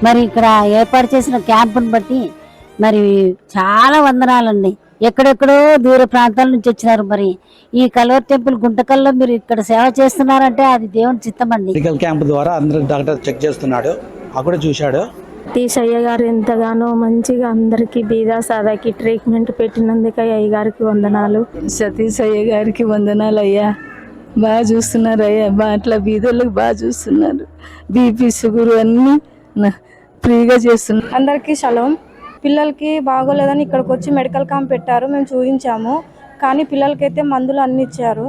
మరి ఇక్కడ ఏర్పాటు చేసిన క్యాంపును బట్టి మరి చాలా వందనాలండి. ఎక్కడెక్కడో దూర ప్రాంతాల నుంచి వచ్చినారు. మరి ఈ కల్వర్ టెంపుల్ గుంటకల్లో మీరు ఇక్కడ సేవ చేస్తున్నారంటే అది దేవుని చిత్తం అండి. మెడికల్ క్యాంప్ ద్వారా అందరూ డాక్టర్ చెక్ చేస్తున్నాడు, అక్కడ చూశాడు. సతీష్ అయ్య గారు ఎంతగానో మంచిగా అందరికి బీదా సాదాకి ట్రీట్మెంట్ పెట్టినందుకు అయ్య గారికి వందనాలు. సతీష్ అయ్య గారికి వందనాలు అయ్యా. బాగా చూస్తున్నారు అయ్యా, అట్లా బీదోళ్ళకి బాగా చూస్తున్నారు. బీపీ షుగర్ అన్నీ ఫ్రీగా చేస్తున్నారు. అందరికీ షలోం. పిల్లలకి బాగోలేదని ఇక్కడికి వచ్చి మెడికల్ క్యాంప్ పెట్టారు. మేము చూపించాము, కానీ పిల్లలకైతే మందులు అన్ని ఇచ్చారు.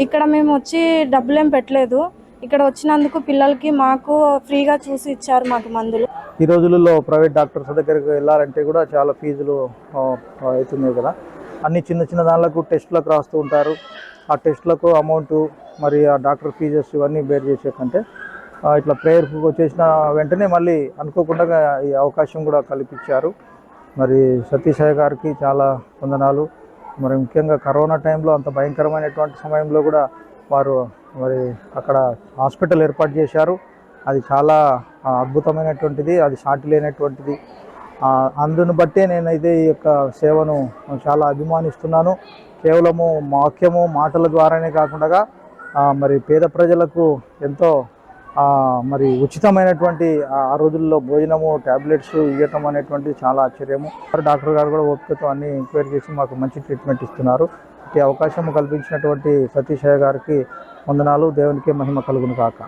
ఇక్కడ మేము వచ్చి డబ్బులేం పెట్టలేదు. ఇక్కడ వచ్చినందుకు పిల్లలకి మాకు ఫ్రీగా చూసి ఇచ్చారు మాకు మందులు. ఈ రోజులలో ప్రైవేట్ డాక్టర్స్ దగ్గరికి వెళ్ళాలంటే కూడా చాలా ఫీజులు అవుతున్నాయి కదా. అన్ని చిన్న చిన్న దానిలకు టెస్టులకు రాస్తూ ఉంటారు. ఆ టెస్టులకు అమౌంట్, మరి ఆ డాక్టర్ ఫీజెస్ ఇవన్నీ బేర్ చేసే కంటే ఇట్లా ప్రేయర్కి వచ్చేసిన వెంటనే మళ్ళీ అనుకోకుండా ఈ అవకాశం కూడా కల్పించారు. మరి సతీష్ అయ్య గారికి చాలా వందనాలు. మరి ముఖ్యంగా కరోనా టైంలో అంత భయంకరమైనటువంటి సమయంలో కూడా వారు మరి అక్కడ హాస్పిటల్ ఏర్పాటు చేశారు. అది చాలా అద్భుతమైనటువంటిది, అది సాటి లేనటువంటిది. అందును బట్టే నేనైతే ఈ యొక్క సేవను చాలా అభిమానిస్తున్నాను. కేవలము వాక్యము మాటల ద్వారానే కాకుండా మరి పేద ప్రజలకు ఎంతో మరి ఉచితమైనటువంటి ఆ రోజుల్లో భోజనము, ట్యాబ్లెట్స్ ఇవ్వటం అనేటువంటిది చాలా ఆశ్చర్యము. డాక్టర్ గారు కూడా ఓపికతో అన్ని ఎంక్వైరీ చేసి మాకు మంచి ట్రీట్మెంట్ ఇస్తున్నారు. ఈ అవకాశం కల్పించినటువంటి సతీష్ అయ్య గారికి వందనాలు. దేవునికి మహిమ కలుగును కాక.